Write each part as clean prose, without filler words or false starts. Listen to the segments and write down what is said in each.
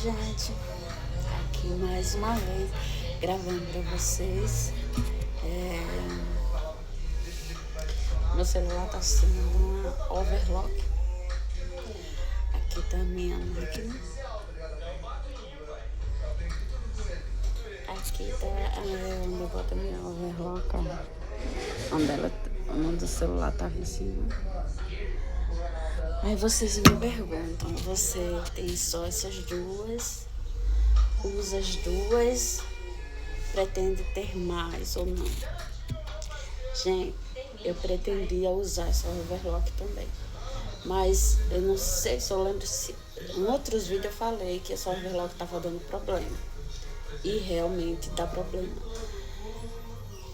gente, aqui mais uma vez gravando para vocês. Meu celular tá sendo uma overlock. Aqui tá a minha máquina. Aqui tá onde eu boto a minha overlock, onde o celular tava em cima. Aí vocês me perguntam, você tem só essas duas? Usa as duas? Pretende ter mais ou não? Gente, eu pretendia usar essa overlock também. Mas eu não sei se eu lembro se em outros vídeos eu falei que essa overlock estava dando problema. E realmente dá problema.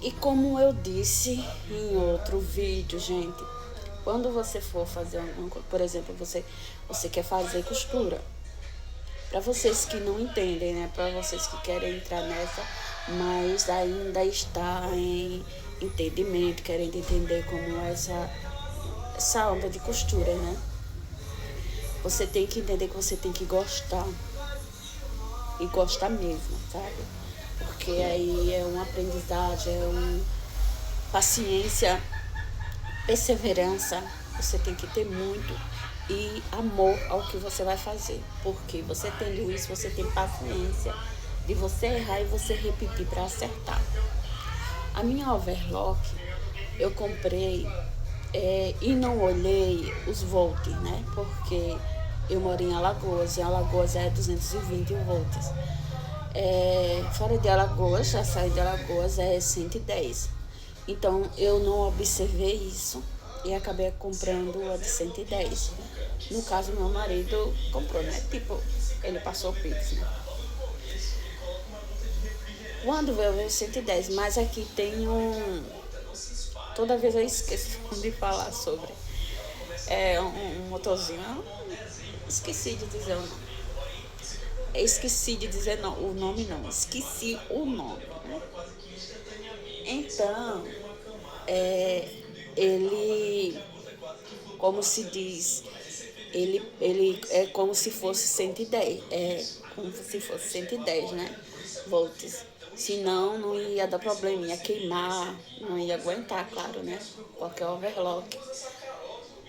E como eu disse em outro vídeo, gente, quando você for fazer por exemplo, você quer fazer costura. Para vocês que não entendem, né? Para vocês que querem entrar nessa, mas ainda está em entendimento, querem entender como é essa onda de costura, né? Você tem que entender que você tem que gostar. E gostar mesmo, sabe? Porque aí é uma aprendizagem, é uma paciência, perseverança. Você tem que ter muito e amor ao que você vai fazer. Porque você tendo isso, você tem paciência de você errar e você repetir para acertar. A minha overlock eu comprei e não olhei os volts, né? Porque eu moro em Alagoas e Alagoas é 220 volts. Fora de Alagoas, já saí de Alagoas, é 110. Então eu não observei isso e acabei comprando a de 110. No caso, meu marido comprou, né? Tipo, ele passou o Pix, né? Quando veio 110, mas aqui tem toda vez eu esqueço de falar sobre. Um motorzinho. Esqueci de dizer o nome. Esqueci de dizer o nome não. Esqueci o nome, né? Então, ele, como se diz, ele é como se fosse 110. É como se fosse 110, né? Volts. Senão não ia dar problema, ia queimar, não ia aguentar, claro, né? Qualquer overlock.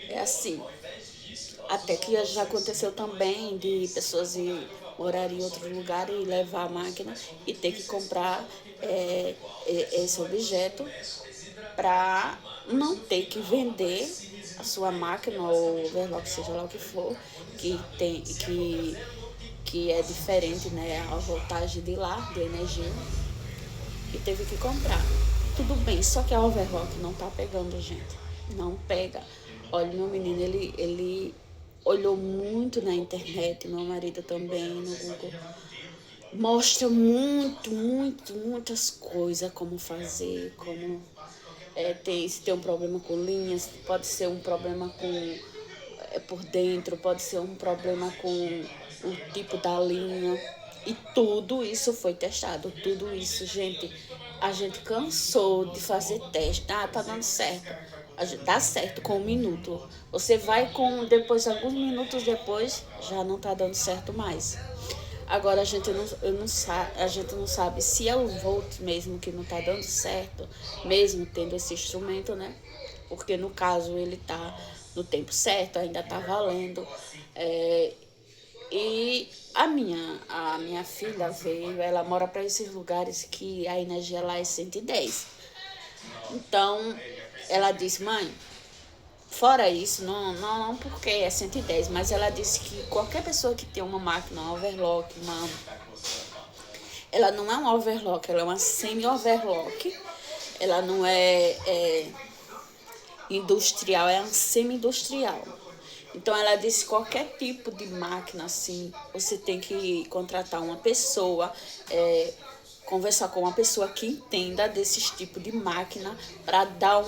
É assim. Até que já aconteceu também de pessoas morar em outro lugar e levar a máquina e ter que comprar esse objeto para não ter que vender a sua máquina ou overlock, seja lá o que for, que é diferente, né, a voltagem de lá, de energia, e teve que comprar. Tudo bem, só que a overlock não tá pegando, gente. Não pega. Olha, meu menino, ele olhou muito na internet, meu marido também, no Google. Mostra muitas coisas, como fazer, como se tem um problema com linhas, pode ser um problema com por dentro, pode ser um problema com o tipo da linha. E tudo isso foi testado, tudo isso, gente, a gente cansou de fazer teste. Tá dando certo. Dá certo com 1 minuto. Você vai depois, alguns minutos depois, já não tá dando certo mais. Agora a gente não sabe se é o volt mesmo que não tá dando certo, mesmo tendo esse instrumento, né? Porque no caso ele tá no tempo certo, ainda tá valendo. E a minha filha veio, ela mora para esses lugares que a energia lá é 110. Então, ela disse, mãe, fora isso, não porque é 110, mas ela disse que qualquer pessoa que tem uma máquina, uma overlock, ela não é uma overlock, ela é uma semi-overlock. Ela não é industrial, é um semi-industrial. Então ela disse que qualquer tipo de máquina assim, você tem que contratar uma pessoa, conversar com uma pessoa que entenda desses tipos de máquina para dar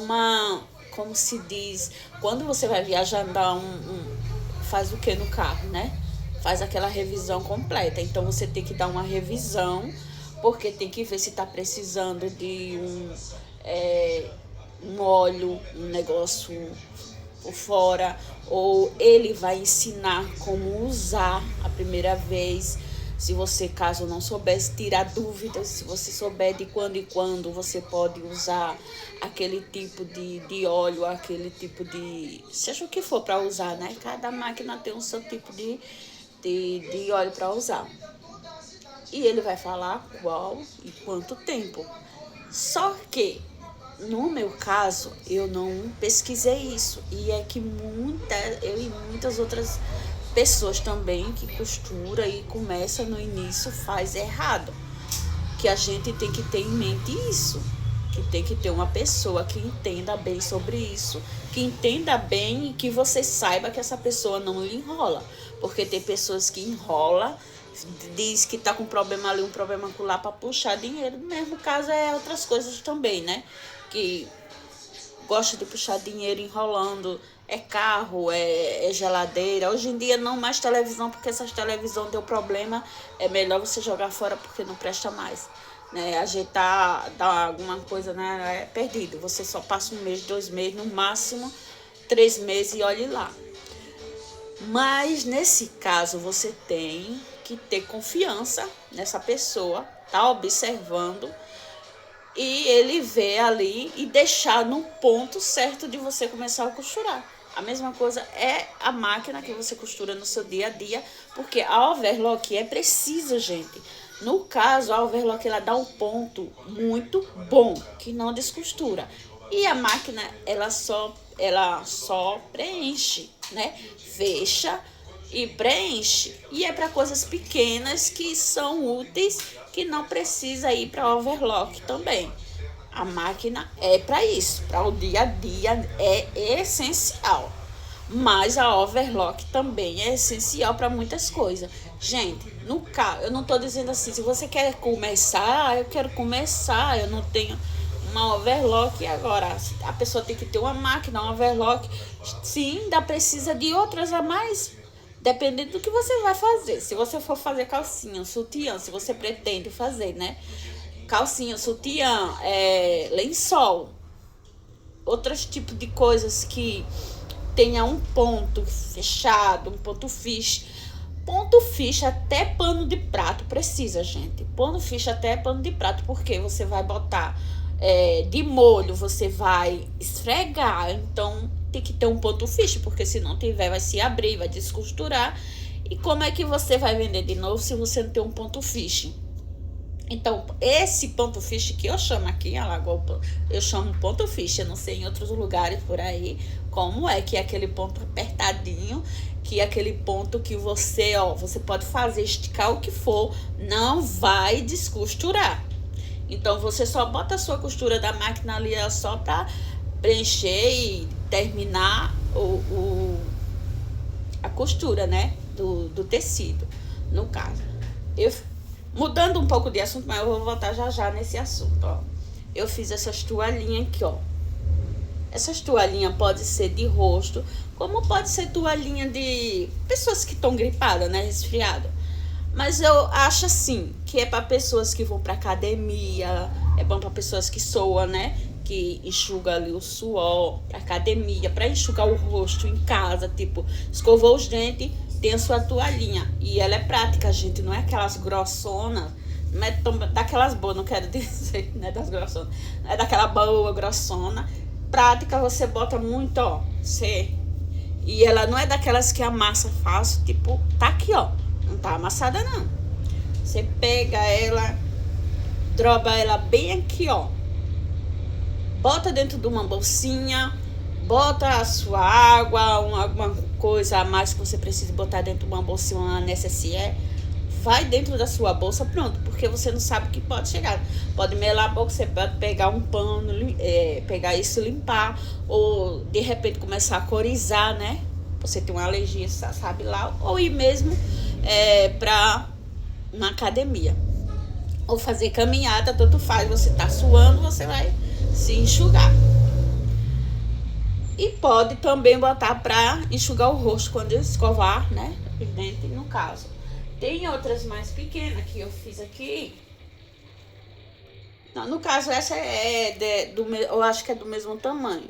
como se diz, quando você vai viajar, faz o que no carro, né? Faz aquela revisão completa. Então você tem que dar uma revisão, porque tem que ver se está precisando de um óleo, um negócio por fora, ou ele vai ensinar como usar a primeira vez. Se você, caso não soubesse, tirar dúvidas. Se você souber de quando em quando você pode usar aquele tipo de óleo, aquele tipo de... seja o que for para usar, né? Cada máquina tem o seu tipo de óleo para usar. E ele vai falar qual e quanto tempo. Só que, no meu caso, eu não pesquisei isso. E é que eu e muitas outras pessoas também que costura e começa no início faz errado. Que a gente tem que ter em mente isso. Que tem que ter uma pessoa que entenda bem sobre isso. Que entenda bem e que você saiba que essa pessoa não lhe enrola. Porque tem pessoas que enrolam, diz que tá com problema ali, um problema lá para puxar dinheiro. No mesmo caso é outras coisas também, né? Que gosta de puxar dinheiro enrolando, é carro, é geladeira. Hoje em dia não mais televisão, porque essas televisões deu problema, é melhor você jogar fora porque não presta mais. Né? Ajeitar, dar alguma coisa, né? É perdido. Você só passa 1 mês, 2 meses, no máximo 3 meses e olhe lá. Mas nesse caso você tem que ter confiança nessa pessoa, tá observando e ele vê ali e deixar no ponto certo de você começar a costurar. A mesma coisa é a máquina que você costura no seu dia a dia, porque a overlock é precisa, gente. No caso, a overlock ela dá um ponto muito bom, que não descostura. E a máquina ela só preenche, né? Fecha e preenche. E é para coisas pequenas que são úteis, que não precisa ir para overlock também. A máquina é para isso, para o dia a dia é essencial. Mas a overlock também é essencial para muitas coisas. Gente, no caso, eu não estou dizendo assim, se você quer começar, eu quero começar, eu não tenho uma overlock agora. A pessoa tem que ter uma máquina, uma overlock. Sim, ainda precisa de outras a mais, dependendo do que você vai fazer. Se você for fazer calcinha, sutiã, se você pretende fazer, né? Calcinha, sutiã, lençol, outros tipos de coisas que tenha um ponto fechado, um ponto fixe. Ponto fixe até pano de prato precisa, gente. Ponto fixe até pano de prato, porque você vai botar de molho, você vai esfregar. Então tem que ter um ponto fixe, porque se não tiver vai se abrir, vai descosturar. E como é que você vai vender de novo se você não tem um ponto fixe? Então, esse ponto fixe que eu chamo aqui em Alagoas, eu chamo ponto fixe, eu não sei em outros lugares por aí como é, que é aquele ponto apertadinho, que é aquele ponto que você pode fazer, esticar o que for, não vai descosturar. Então, você só bota a sua costura da máquina ali só para preencher e terminar a costura, né, do tecido, no caso. Mudando um pouco de assunto, mas eu vou voltar já nesse assunto, ó. Eu fiz essas toalhinhas aqui, ó. Essas toalhinhas podem ser de rosto, como pode ser toalhinha de pessoas que estão gripadas, né, resfriado. Mas eu acho assim, que é para pessoas que vão para academia, é bom para pessoas que soam, né, que enxuga ali o suor, pra academia, para enxugar o rosto em casa, tipo, escovou os dentes, tem a sua toalhinha. E ela é prática, gente, não é aquelas grossonas, não é daquelas boas, não quero dizer, não é das grossonas, não é daquela boa grossona. Prática, você bota muito, ó, e ela não é daquelas que amassa fácil, tipo, tá aqui, ó, não tá amassada não. Você pega ela, droba ela bem aqui, ó, bota dentro de uma bolsinha, bota a sua água, alguma coisa a mais que você precisa botar dentro de uma bolsinha, uma necessaire, vai dentro da sua bolsa, pronto, porque você não sabe o que pode chegar. Pode melar a boca, você pode pegar um pano, pegar isso, limpar, ou de repente começar a corizar, né? Você tem uma alergia, sabe lá, ou ir mesmo para uma academia, ou fazer caminhada, tanto faz, você tá suando, você vai se enxugar. E pode também botar para enxugar o rosto quando escovar, né? Os dentes, no caso. Tem outras mais pequenas que eu fiz aqui. Não, no caso, essa eu acho que é do mesmo tamanho.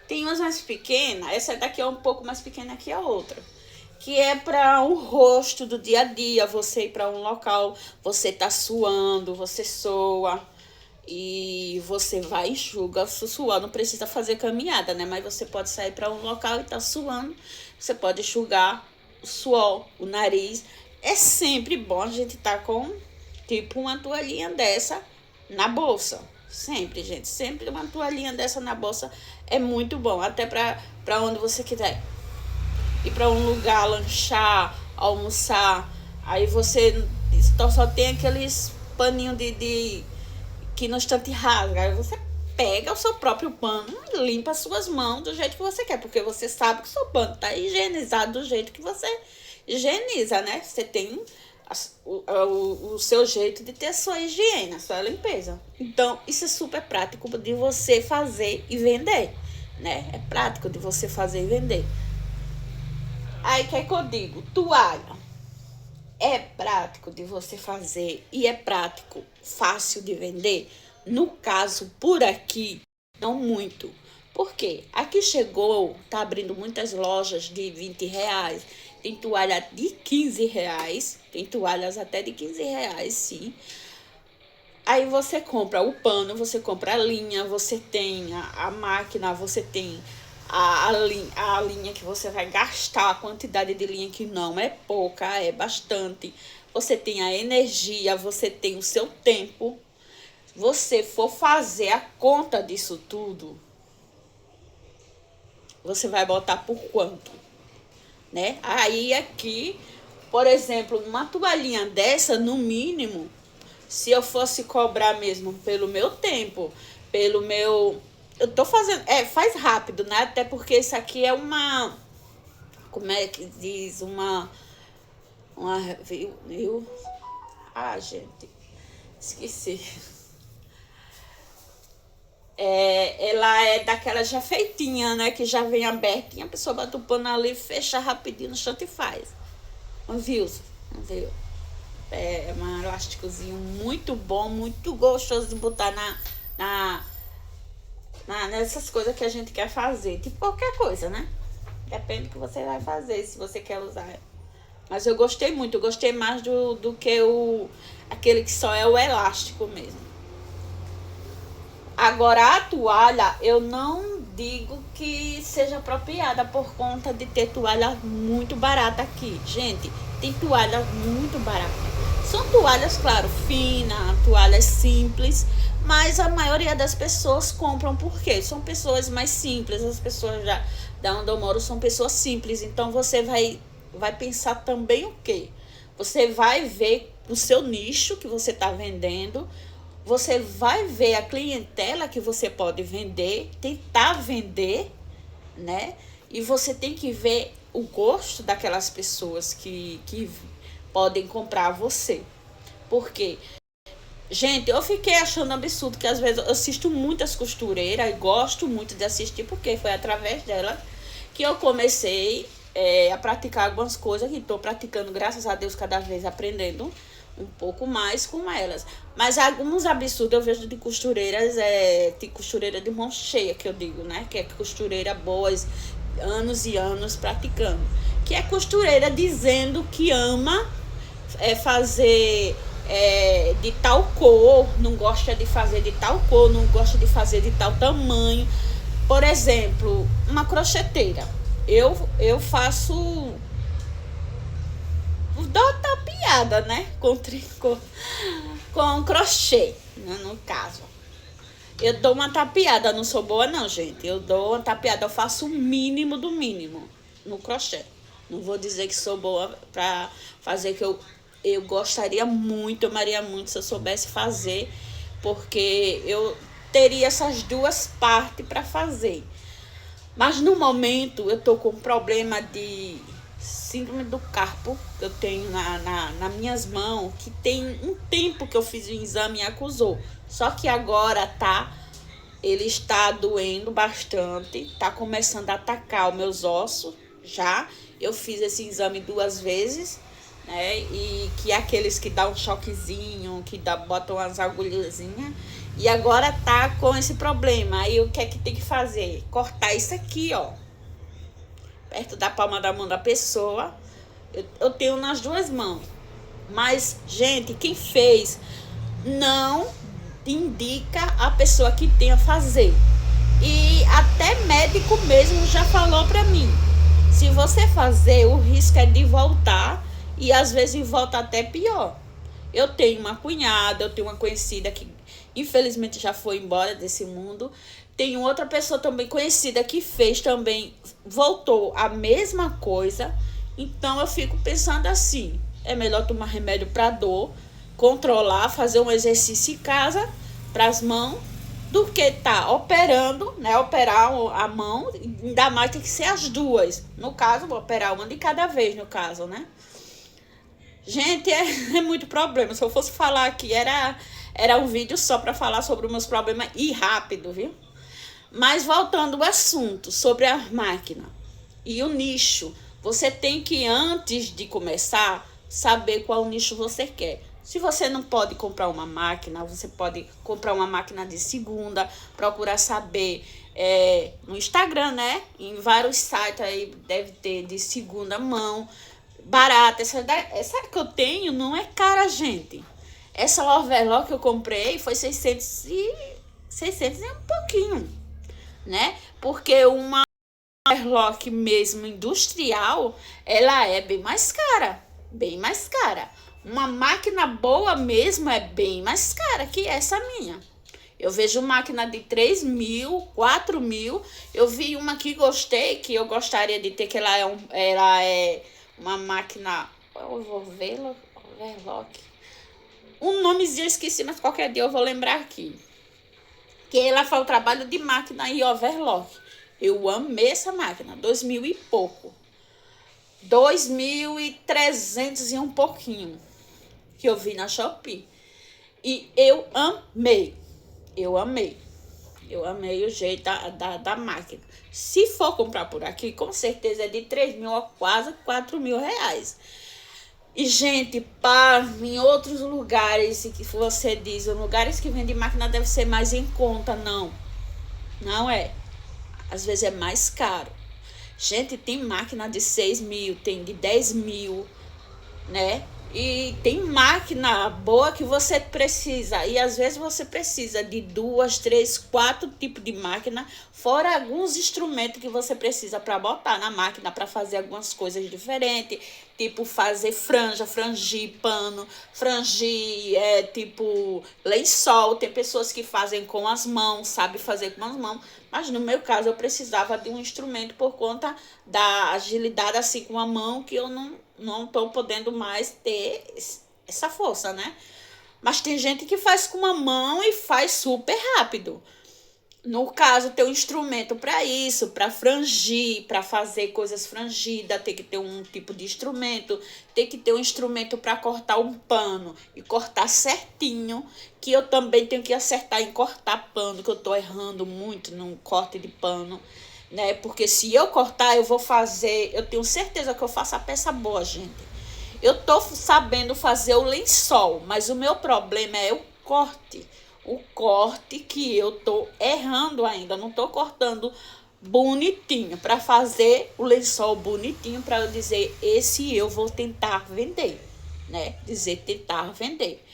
Tem umas mais pequenas, essa daqui é um pouco mais pequena que a outra. que é para um rosto do dia a dia, você ir para um local, você tá suando, você soa e você vai enxuga o suor, não precisa fazer caminhada, né? Mas você pode sair para um local e tá suando, você pode enxugar o suor, o nariz. É sempre bom a gente tá com tipo uma toalhinha dessa na bolsa. Sempre, gente, sempre uma toalhinha dessa na bolsa é muito bom, até para onde você quiser ir para um lugar, lanchar, almoçar. Aí você só tem aqueles paninhos de que no instante rasga. Aí você pega o seu próprio pano e limpa as suas mãos do jeito que você quer, porque você sabe que o seu pano tá higienizado do jeito que você higieniza, né? Você tem o seu jeito de ter a sua higiene, a sua limpeza. Então, isso é super prático de você fazer e vender, né? É prático de você fazer e vender. Aí, o que é que eu digo? Toalha. É prático de você fazer e é prático, fácil de vender? No caso, por aqui, não muito. Por quê? Aqui chegou, tá abrindo muitas lojas de R$ 20. Tem toalha de R$ 15. Tem toalhas até de R$ 15, sim. Aí você compra o pano, você compra a linha, você tem a máquina, você tem a linha que você vai gastar, a quantidade de linha que não é pouca, é bastante. Você tem a energia, você tem o seu tempo. Você for fazer a conta disso tudo, você vai botar por quanto, né? Aí aqui, por exemplo, uma toalhinha dessa, no mínimo, se eu fosse cobrar mesmo pelo meu tempo, pelo meu... Eu tô fazendo... faz rápido, né? Até porque isso aqui é uma... Como é que diz? Viu? Ah, gente. Esqueci. Ela é daquela já feitinha, né? Que já vem abertinha. A pessoa bota o pano ali, fecha rapidinho no chão e faz. Não viu? Não viu? É um elásticozinho muito bom, muito gostoso de botar nessas coisas que a gente quer fazer. Tipo qualquer coisa, né? Depende do que você vai fazer, se você quer usar. Mas eu gostei muito, eu gostei mais do que aquele que só é o elástico mesmo. Agora, a toalha, eu não digo que seja apropriada por conta de ter toalha muito barata aqui. Gente, tem toalha muito barata. São toalhas, claro, finas, toalhas simples, mas a maioria das pessoas compram por quê? São pessoas mais simples, as pessoas da onde eu moro são pessoas simples. Então, você vai pensar também o quê? Você vai ver o seu nicho que você está vendendo, você vai ver a clientela que você pode vender, tentar vender, né? E você tem que ver o gosto daquelas pessoas que podem comprar você. Por quê? Gente, eu fiquei achando absurdo que às vezes eu assisto muitas costureiras e gosto muito de assistir, porque foi através dela que eu comecei a praticar algumas coisas que estou praticando, graças a Deus, cada vez aprendendo um pouco mais com elas. Mas alguns absurdos eu vejo de costureiras, de costureira de mão cheia, que eu digo, né? Que é costureira boas, anos e anos praticando. Que é costureira dizendo que ama fazer de tal cor, não gosta de fazer de tal cor, não gosta de fazer de tal tamanho. Por exemplo, uma crocheteira. Eu faço... Dou uma tapeada, né? Com crochê, né? No caso. Eu dou uma tapeada, não sou boa não, gente. Eu dou uma tapeada, eu faço o mínimo do mínimo no crochê. Não vou dizer que sou boa pra fazer, que eu gostaria muito, eu amaria muito se eu soubesse fazer, porque eu teria essas duas partes para fazer. Mas no momento eu tô com um problema de síndrome do carpo que eu tenho nas minhas mãos, que tem um tempo que eu fiz o exame e acusou. Só que agora ele está doendo bastante, tá começando a atacar os meus ossos já. Eu fiz esse exame 2 vezes, né? E que é aqueles que dá um choquezinho, que botam umas agulhazinhas. E agora tá com esse problema. Aí o que é que tem que fazer? Cortar isso aqui, ó, perto da palma da mão da pessoa, Eu tenho nas duas mãos. Mas, gente, quem fez não indica a pessoa que tem a fazer. E até médico mesmo já falou pra mim. Se você fazer, o risco é de voltar e às vezes volta até pior. Eu tenho uma cunhada, eu tenho uma conhecida que infelizmente já foi embora desse mundo. Tenho outra pessoa também conhecida que fez também, voltou a mesma coisa. Então eu fico pensando assim, é melhor tomar remédio para dor, controlar, fazer um exercício em casa para as mãos, do que tá operando, né? Operar a mão, ainda mais tem que ser as duas. No caso, vou operar uma de cada vez, no caso, né? Gente, é muito problema. Se eu fosse falar aqui, era um vídeo só para falar sobre os meus problemas e rápido, viu? Mas voltando ao assunto sobre a máquina e o nicho, você tem que, antes de começar, saber qual nicho você quer. Se você não pode comprar uma máquina, você pode comprar uma máquina de segunda, procurar saber no Instagram, né? Em vários sites aí deve ter de segunda mão, barata. Essa que eu tenho não é cara, gente. Essa overlock que eu comprei foi 600 e um pouquinho, né? Porque uma overlock mesmo industrial, ela é bem mais cara, bem mais cara. Uma máquina boa mesmo é bem mais cara que essa minha. Eu vejo máquina de 3 mil, 4 mil. Eu vi uma que gostei, que eu gostaria de ter, que ela é uma máquina... Eu vou ver, overlock. Um nomezinho eu esqueci, mas qualquer dia eu vou lembrar aqui. Que ela faz o trabalho de máquina e overlock. Eu amei essa máquina, 2 mil e pouco. 2.300 e um pouquinho. Que eu vi na Shopee. E eu amei. Eu amei. Eu amei o jeito da máquina. Se for comprar por aqui, com certeza é de 3 mil a quase 4 mil reais. E, gente, em outros lugares que você diz, lugares que vendem máquina deve ser mais em conta. Não. Não é. Às vezes é mais caro. Gente, tem máquina de 6 mil, tem de 10 mil, né? E tem máquina boa que você precisa. E às vezes você precisa de 2, 3, 4 tipos de máquina, fora alguns instrumentos que você precisa para botar na máquina para fazer algumas coisas diferentes. Tipo fazer frangir pano, frangir tipo lençol. Tem pessoas que fazem com as mãos, sabe fazer com as mãos. Mas no meu caso eu precisava de um instrumento por conta da agilidade assim com a mão, que eu não tô podendo mais ter essa força, né? Mas tem gente que faz com uma mão e faz super rápido. No caso, ter um instrumento para isso, para frangir, para fazer coisas frangidas, tem que ter um tipo de instrumento, tem que ter um instrumento para cortar um pano e cortar certinho, que eu também tenho que acertar em cortar pano, que eu tô errando muito no corte de pano, né? Porque se eu cortar, eu tenho certeza que eu faço a peça boa, gente. Eu tô sabendo fazer o lençol, mas o meu problema é o corte. O corte que eu tô errando ainda, não tô cortando bonitinho para fazer o lençol bonitinho para eu dizer esse eu vou tentar vender, né? Dizer tentar vender.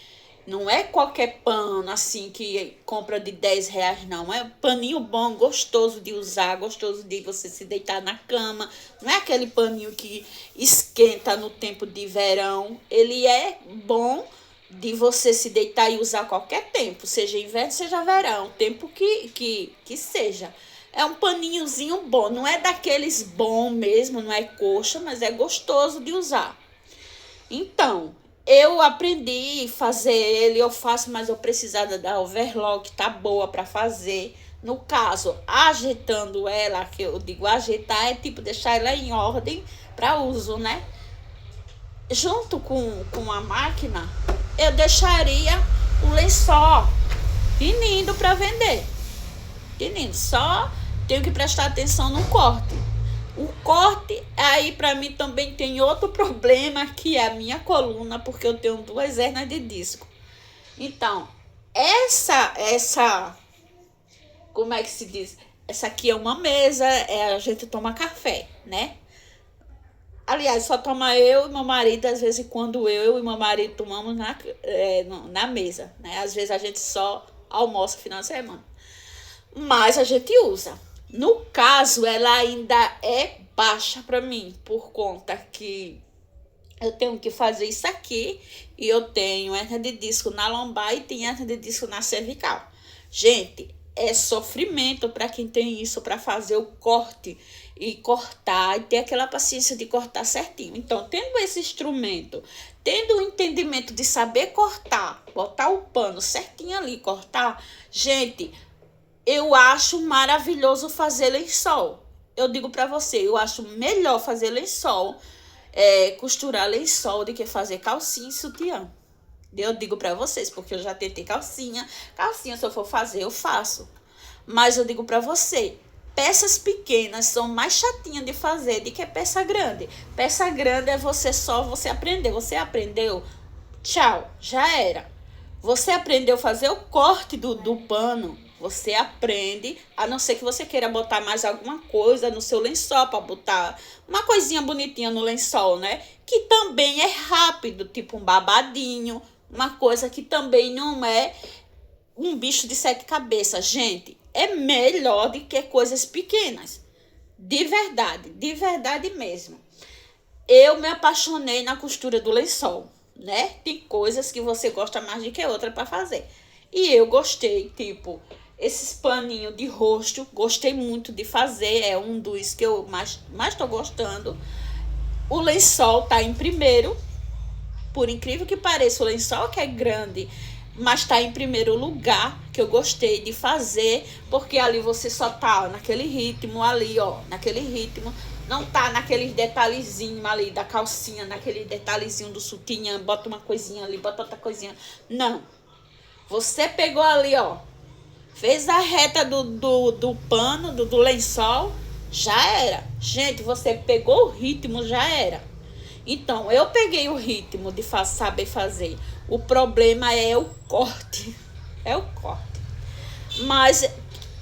Não é qualquer pano assim que compra de 10 reais, não. É um paninho bom, gostoso de usar, gostoso de você se deitar na cama. Não é aquele paninho que esquenta no tempo de verão. Ele é bom de você se deitar e usar a qualquer tempo, seja inverno, seja verão, tempo que seja. É um paninhozinho bom, não é daqueles bom mesmo, não é coxa, mas é gostoso de usar. Então, eu aprendi a fazer ele, eu faço, mas eu precisava da overlock, tá boa para fazer. No caso, ajeitando ela, que eu digo ajeitar, é tipo deixar ela em ordem para uso, né? Junto com a máquina, eu deixaria o lençol tinindo para vender. Tinindo, só tenho que prestar atenção no corte. O corte, aí para mim também tem outro problema, que é a minha coluna, porque eu tenho 2 hernias de disco. Então, como é que se diz? Essa aqui é uma mesa, a gente toma café, né? Aliás, só toma eu e meu marido, às vezes quando eu e meu marido tomamos na mesa, né? Às vezes a gente só almoça no final de semana. Mas a gente usa. No caso, ela ainda é baixa para mim, por conta que eu tenho que fazer isso aqui e eu tenho hernia de disco na lombar e tenho hernia de disco na cervical. Gente, é sofrimento para quem tem isso, para fazer o corte e cortar e ter aquela paciência de cortar certinho. Então, tendo esse instrumento, tendo o entendimento de saber cortar, botar o pano certinho ali, cortar, gente, eu acho maravilhoso fazer lençol. Eu digo para você, eu acho melhor fazer lençol, costurar lençol, do que fazer calcinha e sutiã. Eu digo para vocês, porque eu já tentei calcinha. Calcinha, se eu for fazer, eu faço. Mas eu digo para você, peças pequenas são mais chatinhas de fazer do que peça grande. Peça grande é você aprender. Você aprendeu? Tchau, já era. Você aprendeu a fazer o corte do pano, você aprende, a não ser que você queira botar mais alguma coisa no seu lençol, para botar uma coisinha bonitinha no lençol, né? Que também é rápido, tipo um babadinho, uma coisa que também não é um bicho de sete cabeças. Gente, é melhor do que coisas pequenas. De verdade mesmo. Eu me apaixonei na costura do lençol, né? Tem coisas que você gosta mais do que outra para fazer. E eu gostei, tipo, esses paninhos de rosto, gostei muito de fazer, é um dos que eu mais tô gostando. O lençol tá em primeiro, por incrível que pareça, o lençol que é grande, mas tá em primeiro lugar, que eu gostei de fazer, porque ali você só tá naquele ritmo ali, ó, naquele ritmo. Não tá naqueles detalhezinhos ali da calcinha, naquele detalhezinho do sutiã, bota uma coisinha ali, bota outra coisinha. Não. Você pegou ali, ó, fez a reta do pano, do lençol, já era. Gente, você pegou o ritmo, já era. Então, eu peguei o ritmo de saber fazer. O problema é o corte. É o corte. Mas,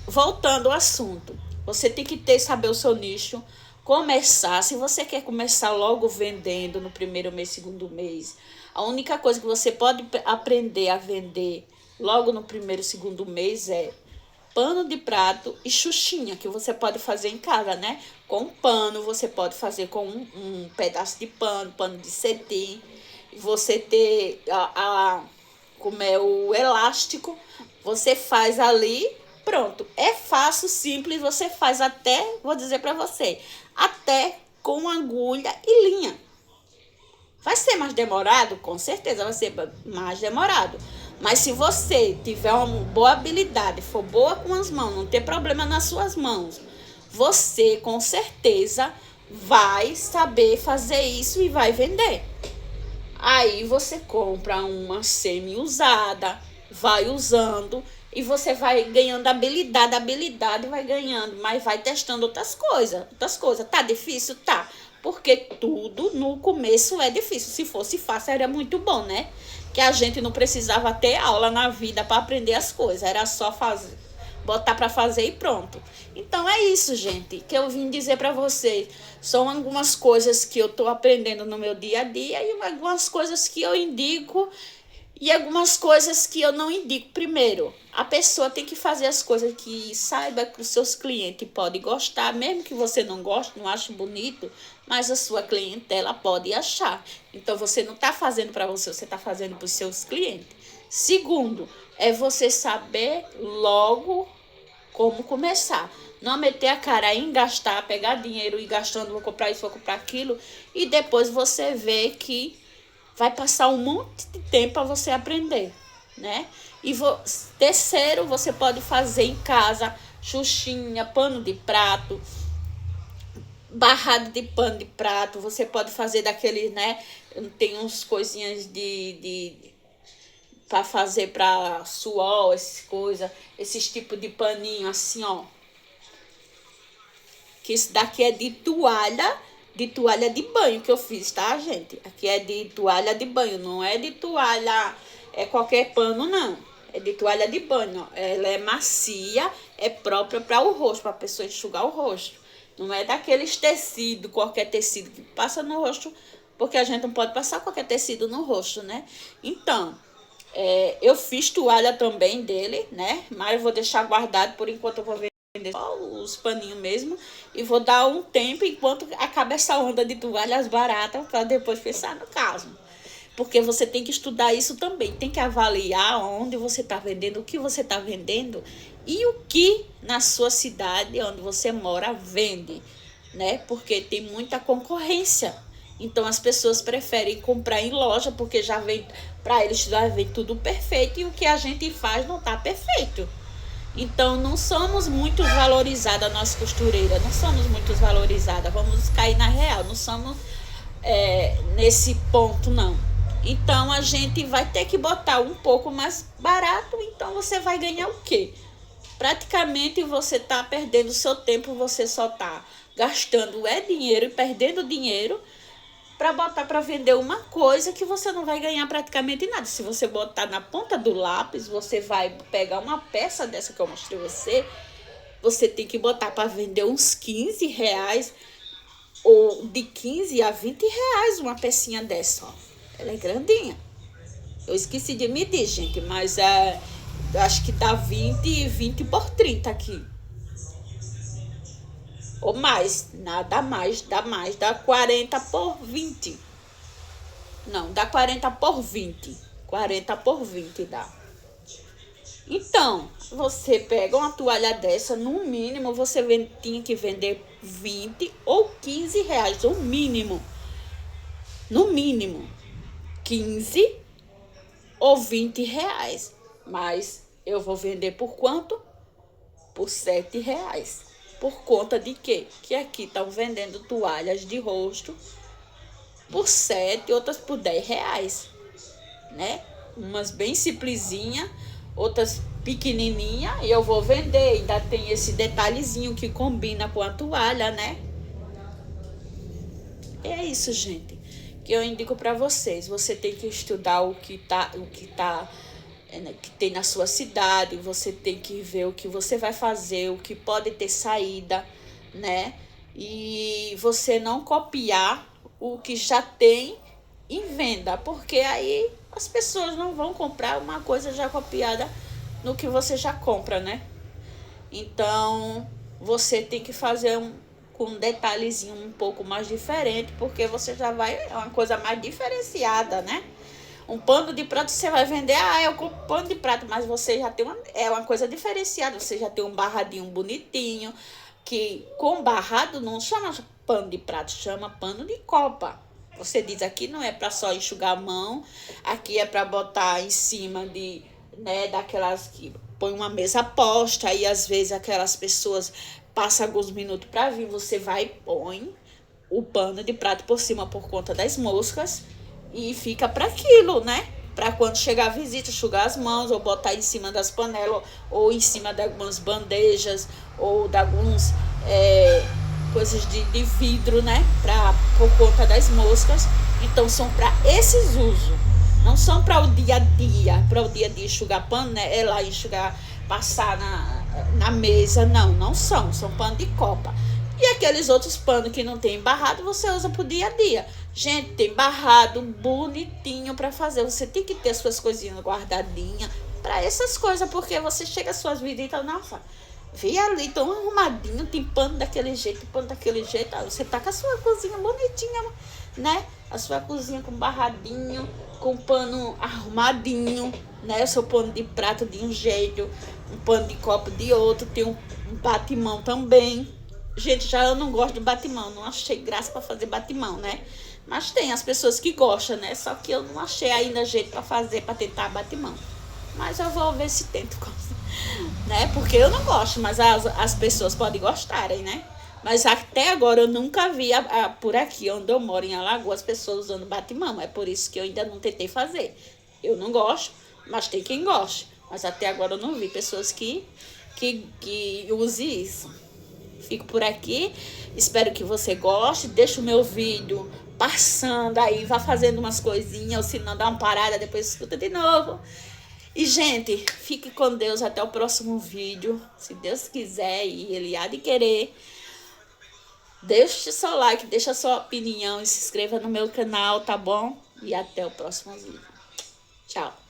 voltando ao assunto, você tem que saber o seu nicho, começar. Se você quer começar logo vendendo no primeiro mês, segundo mês, a única coisa que você pode aprender a vender logo no primeiro, segundo mês é pano de prato e xuxinha, que você pode fazer em casa, né? Com pano, você pode fazer com um pedaço de pano de cetim. Você ter como é o elástico, você faz ali, pronto. É fácil, simples, você faz até, vou dizer para você, até com agulha e linha. Vai ser mais demorado? Com certeza vai ser mais demorado. Mas se você tiver uma boa habilidade, for boa com as mãos, não ter problema nas suas mãos, você com certeza vai saber fazer isso e vai vender. Aí você compra uma semi-usada, vai usando e você vai ganhando habilidade vai ganhando, mas vai testando outras coisas. Tá difícil? Tá. Porque tudo no começo é difícil. Se fosse fácil, era muito bom, né? Que a gente não precisava ter aula na vida para aprender as coisas. Era só fazer, botar para fazer e pronto. Então é isso, gente, que eu vim dizer para vocês. São algumas coisas que eu estou aprendendo no meu dia a dia e algumas coisas que eu indico e algumas coisas que eu não indico. Primeiro, a pessoa tem que fazer as coisas que saiba que os seus clientes podem gostar, mesmo que você não goste, não ache bonito, mas a sua clientela pode achar. Então, você não está fazendo para você está fazendo para os seus clientes. Segundo, é você saber logo como começar. Não meter a cara em gastar, pegar dinheiro e gastando, vou comprar isso, vou comprar aquilo, e depois você vê que vai passar um monte de tempo para você aprender, né? E terceiro, você pode fazer em casa xuxinha, pano de prato, barrado de pano de prato. Você pode fazer daqueles, né? Tem uns coisinhas para fazer para suor, essas coisas, esses tipos de paninho assim, ó. Que isso daqui é de toalha de banho que eu fiz, tá, gente? Aqui é de toalha de banho, não é de toalha, qualquer pano, não. É de toalha de banho, ó. Ela é macia, é própria para o rosto, para a pessoa enxugar o rosto. Não é daqueles tecidos, qualquer tecido que passa no rosto, porque a gente não pode passar qualquer tecido no rosto, né? Então, eu fiz toalha também dele, né? Mas eu vou deixar guardado por enquanto, eu vou vender só os paninhos mesmo. E vou dar um tempo enquanto acaba essa onda de toalhas baratas para depois pensar no caso. Porque você tem que estudar isso também. Tem que avaliar onde você está vendendo, o que você está vendendo e o que na sua cidade, onde você mora, vende, né? Porque tem muita concorrência. Então as pessoas preferem comprar em loja porque já vem, para eles já vem tudo perfeito e o que a gente faz não está perfeito. Então não somos muito valorizadas, nós costureiras, não somos muito valorizadas. Vamos cair na real, não somos nesse ponto não. Então a gente vai ter que botar um pouco mais barato, então você vai ganhar o quê? Praticamente você está perdendo seu tempo, você só está gastando dinheiro e perdendo dinheiro para botar para vender uma coisa que você não vai ganhar praticamente nada. Se você botar na ponta do lápis, você vai pegar uma peça dessa que eu mostrei você tem que botar para vender uns 15 reais ou de 15 a 20 reais uma pecinha dessa, ó. Ela é grandinha. Eu esqueci de medir, gente, mas eu acho que dá 20 por 30 aqui. Ou mais, nada mais, dá 40 por 20. Não, dá 40 por 20. 40 por 20 dá. Então, você pega uma toalha dessa, no mínimo você tinha que vender 20 ou 15 reais, o mínimo. No mínimo, 15 ou 20 reais. Mas eu vou vender por quanto? Por 7 reais. Por conta de quê? Que aqui estão vendendo toalhas de rosto por 7, outras por 10 reais, né? Umas bem simplesinha, outras pequenininha, e eu vou vender. Ainda tem esse detalhezinho que combina com a toalha, né? É isso, gente, que eu indico para vocês. Você tem que estudar o que tem na sua cidade, você tem que ver o que você vai fazer, o que pode ter saída, né? E você não copiar o que já tem em venda, porque aí as pessoas não vão comprar uma coisa já copiada no que você já compra, né? Então, você tem que fazer com um detalhezinho um pouco mais diferente, porque você já vai, é uma coisa mais diferenciada, né? Um pano de prato você vai vender, eu compro pano de prato, mas você já tem uma coisa diferenciada, você já tem um barradinho bonitinho, que com barrado não chama pano de prato, chama pano de copa. Você diz, aqui não é para só enxugar a mão, aqui é para botar em cima daquelas que põe uma mesa posta, e às vezes aquelas pessoas passam alguns minutos para vir, você vai e põe o pano de prato por cima por conta das moscas, e fica para aquilo, né? Para quando chegar a visita, enxugar as mãos, ou botar em cima das panelas, ou em cima de algumas bandejas, ou de alguns coisas de vidro, né? Por conta das moscas. Então, são para esses usos. Não são para o dia a dia, enxugar pano, né? É lá enxugar, passar na mesa. Não são. São pano de copa. E aqueles outros panos que não tem barrado, você usa pro dia a dia. Gente, tem barrado bonitinho para fazer. Você tem que ter suas coisinhas guardadinhas para essas coisas, porque você chega às suas visitas, nossa, vê ali, tão arrumadinho, tem pano daquele jeito, pano daquele jeito. Você tá com a sua cozinha bonitinha, né? A sua cozinha com barradinho, com pano arrumadinho, né? O seu pano de prato de um jeito, um pano de copo de outro, tem um batimão também. Gente, já eu não gosto de batimão, não achei graça para fazer batimão, né? Mas tem as pessoas que gostam, né? Só que eu não achei ainda jeito para fazer, para tentar batimão. Mas eu vou ver se tento, né? Porque eu não gosto, mas as pessoas podem gostarem, né? Mas até agora eu nunca vi por aqui onde eu moro, em Alagoas, as pessoas usando batimão. É por isso que eu ainda não tentei fazer. Eu não gosto, mas tem quem goste. Mas até agora eu não vi pessoas que use isso. Fico por aqui, espero que você goste. Deixa o meu vídeo passando aí, vá fazendo umas coisinhas, ou se não, dá uma parada, depois escuta de novo. E, gente, fique com Deus até o próximo vídeo, se Deus quiser e Ele há de querer. Deixe seu like, deixa sua opinião e se inscreva no meu canal, tá bom? E até o próximo vídeo. Tchau.